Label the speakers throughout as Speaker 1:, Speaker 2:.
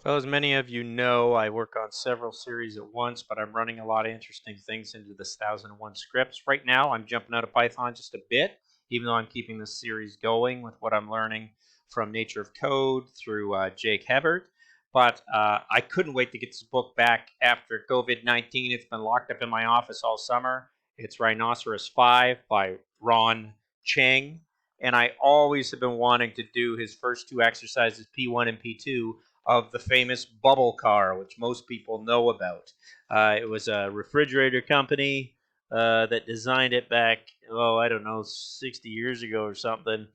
Speaker 1: Well, as many of you know, I work on several series at once, but I'm running a lot of interesting things into this 1001 scripts. Right now, I'm jumping out of Python just a bit, even though I'm keeping this series going with what I'm learning from Nature of Code through Jake Hebert. But I couldn't wait to get this book back after COVID-19. It's been locked up in my office all summer. It's Rhinoceros 5 by Cheng. And I always have been wanting to do his first two exercises, P1 and P2, of the famous bubble car, which most people know about. It was a refrigerator company that designed it back, oh, I don't know, 60 years ago or something.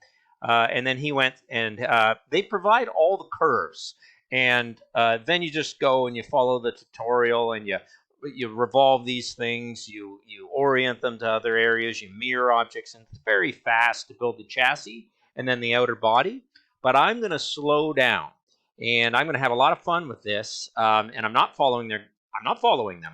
Speaker 1: And then he went and they provide all the curves. And then you just go and you follow the tutorial and you revolve these things, you orient them to other areas, you mirror objects, and it's very fast to build the chassis and then the outer body. But I'm going to slow down and I'm going to have a lot of fun with this. And I'm not following them.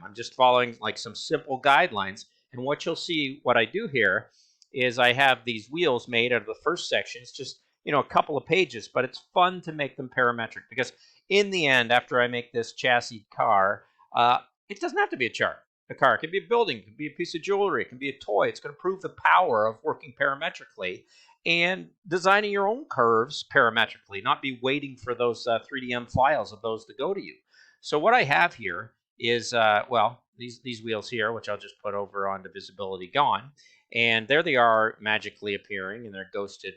Speaker 1: I'm just following like some simple guidelines. And what you'll see, what I do here, is I have these wheels made out of the first section. It's just a couple of pages, but it's fun to make them parametric because in the end, after I make this chassis car, it doesn't have to be a chart. A car. It can be a building. It can be a piece of jewelry. It can be a toy. It's going to prove the power of working parametrically and designing your own curves parametrically, not be waiting for those 3DM files of those to go to you. So what I have here is, well, these wheels here, which I'll just put over onto visibility gone. And there they are magically appearing in their ghosted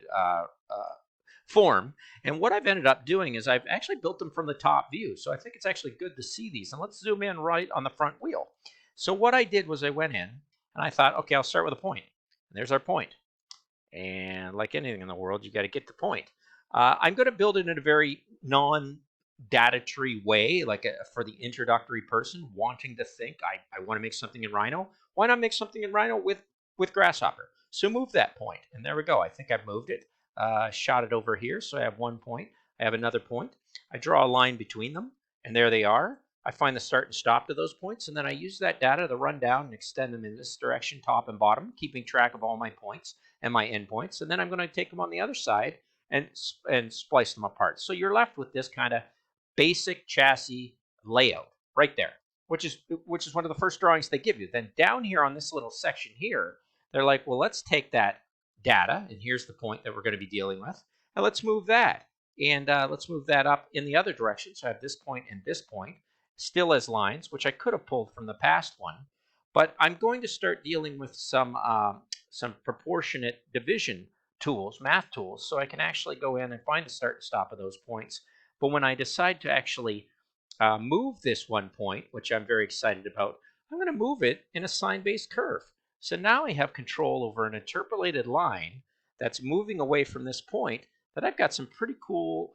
Speaker 1: form. And what I've ended up doing is I've actually built them from the top view. So I think it's actually good to see these. And let's zoom in right on the front wheel. So what I did was I went in and I thought, okay, I'll start with a point. And there's our point. And like anything in the world, you got to get the point. I'm going to build it in a very non-data tree way, like for the introductory person wanting to think, I want to make something in Rhino. Why not make something in Rhino with Grasshopper? So move that point, and there we go. I think I've moved it, shot it over here. So I have one point. I have another point. I draw a line between them, and there they are. I find the start and stop to those points, and then I use that data to run down and extend them in this direction, top and bottom, keeping track of all my points and my endpoints. And then I'm going to take them on the other side and splice them apart. So you're left with this kind of basic chassis layout right there, which is one of the first drawings they give you. Then down here on this little section here, they're like, well, let's take that data, and here's the point that we're going to be dealing with, and let's move that. And let's move that up in the other direction. So I have this point and this point still as lines, which I could have pulled from the past one. But I'm going to start dealing with some proportionate division tools, math tools, so I can actually go in and find the start and stop of those points. But when I decide to actually move this one point, which I'm very excited about, I'm going to move it in a sine-based curve. So now I have control over an interpolated line that's moving away from this point that I've got some pretty cool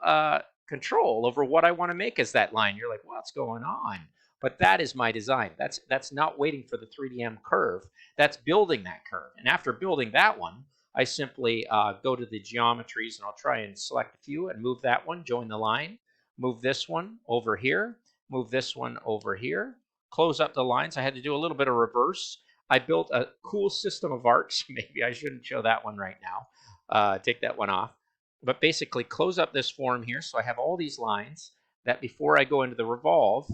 Speaker 1: control over what I want to make as that line. You're like, what's going on? But that is my design. That's not waiting for the 3DM curve. That's building that curve. And after building that one, I simply go to the geometries, and I'll try and select a few and move that one, join the line, move this one over here, move this one over here, close up the lines. I had to do a little bit of reverse. I built a cool system of arcs. Maybe I shouldn't show that one right now. Take that one off. But basically close up this form here. So I have all these lines that before I go into the revolve,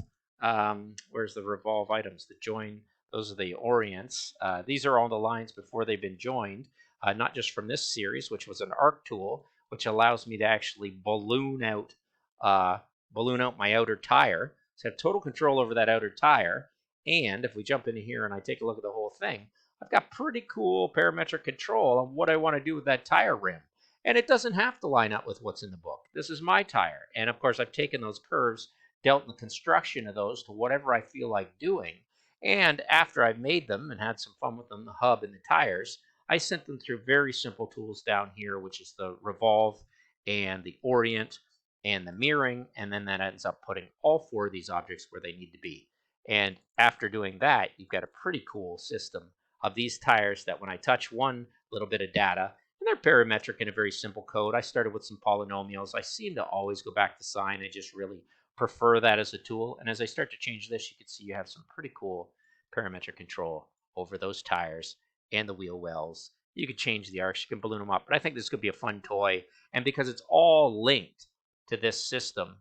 Speaker 1: where's the revolve items? The join, those are the orients. These are all the lines before they've been joined, not just from this series, which was an arc tool, which allows me to actually balloon out my outer tire. So I have total control over that outer tire. And if we jump into here and I take a look at the whole thing, I've got pretty cool parametric control on what I want to do with that tire rim. And it doesn't have to line up with what's in the book. This is my tire. And of course, I've taken those curves, dealt in the construction of those to whatever I feel like doing. And after I've made them and had some fun with them, the hub and the tires, I sent them through very simple tools down here, which is the revolve and the orient and the mirroring. And then that ends up putting all four of these objects where they need to be. And after doing that, you've got a pretty cool system of these tires that when I touch one little bit of data, and they're parametric in a very simple code. I started with some polynomials. I seem to always go back to sine. I just really prefer that as a tool. And as I start to change this, you can see you have some pretty cool parametric control over those tires and the wheel wells. You could change the arcs, you can balloon them up. But I think this could be a fun toy. And because it's all linked to this system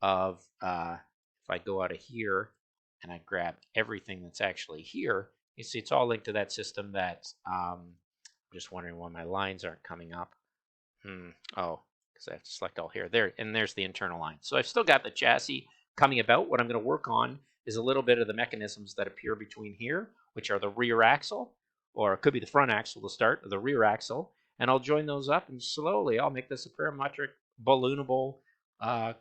Speaker 1: of if I go out of here and I grab everything that's actually here, you see it's all linked to that system that I'm just wondering why my lines aren't coming up. Oh, because I have to select all here. There, and there's the internal line. So I've still got the chassis coming about. What I'm going to work on is a little bit of the mechanisms that appear between here, which are the rear axle, or it could be the front axle to start, or the rear axle, and I'll join those up, and slowly I'll make this a parametric, balloonable,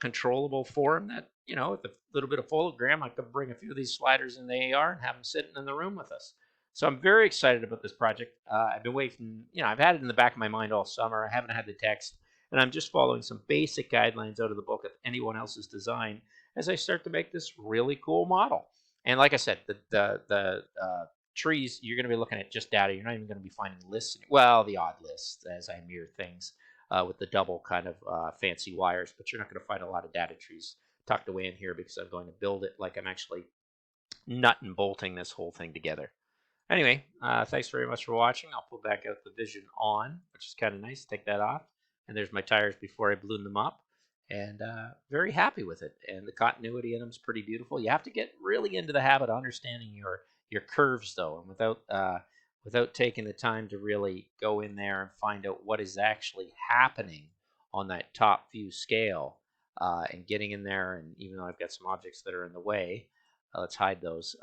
Speaker 1: controllable form that, with a little bit of hologram, I could bring a few of these sliders in the AR and have them sitting in the room with us. So I'm very excited about this project. I've been waiting, I've had it in the back of my mind all summer. I haven't had the text, and I'm just following some basic guidelines out of the book of anyone else's design as I start to make this really cool model. And like I said, the trees, you're going to be looking at just data. You're not even going to be finding lists. Well, the odd lists as I mirror things with the double kind of fancy wires, but you're not going to find a lot of data trees tucked away in here because I'm going to build it like I'm actually nut and bolting this whole thing together. Anyway, thanks very much for watching. I'll pull back out the vision on, which is kind of nice. Take that off. And there's my tires before I balloon them up. And very happy with it. And the continuity in them is pretty beautiful. You have to get really into the habit of understanding your curves, though. And without taking the time to really go in there and find out what is actually happening on that top view scale, and getting in there, and even though I've got some objects that are in the way, let's hide those.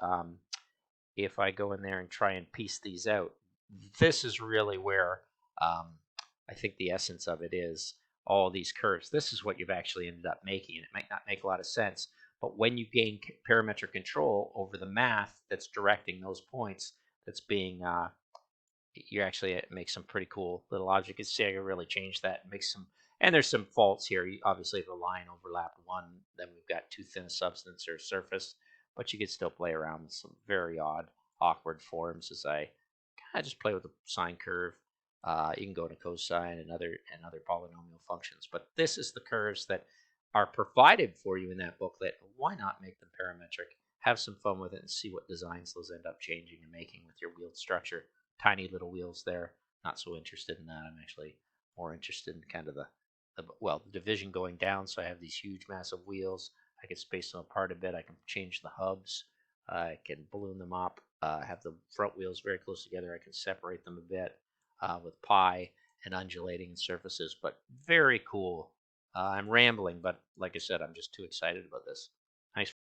Speaker 1: If I go in there and try and piece these out, this is really where I think the essence of it is all these curves. This is what you've actually ended up making, and it might not make a lot of sense, but when you gain parametric control over the math that's directing those points, that's being you actually make some pretty cool little objects. You can see I can really change that and make some. And there's some faults here. Obviously, if a line overlapped one, then we've got too thin a substance or surface. But you could still play around with some very odd, awkward forms as I kind of just play with the sine curve. You can go to cosine and other polynomial functions. But this is the curves that are provided for you in that booklet. Why not make them parametric? Have some fun with it and see what designs those end up changing and making with your wheeled structure. Tiny little wheels there. Not so interested in that. I'm actually more interested in kind of the division going down. So I have these huge, massive wheels. I can space them apart a bit. I can change the hubs. I can balloon them up. Have the front wheels very close together. I can separate them a bit with pi and undulating surfaces. But very cool. I'm rambling, but like I said, I'm just too excited about this. Thanks.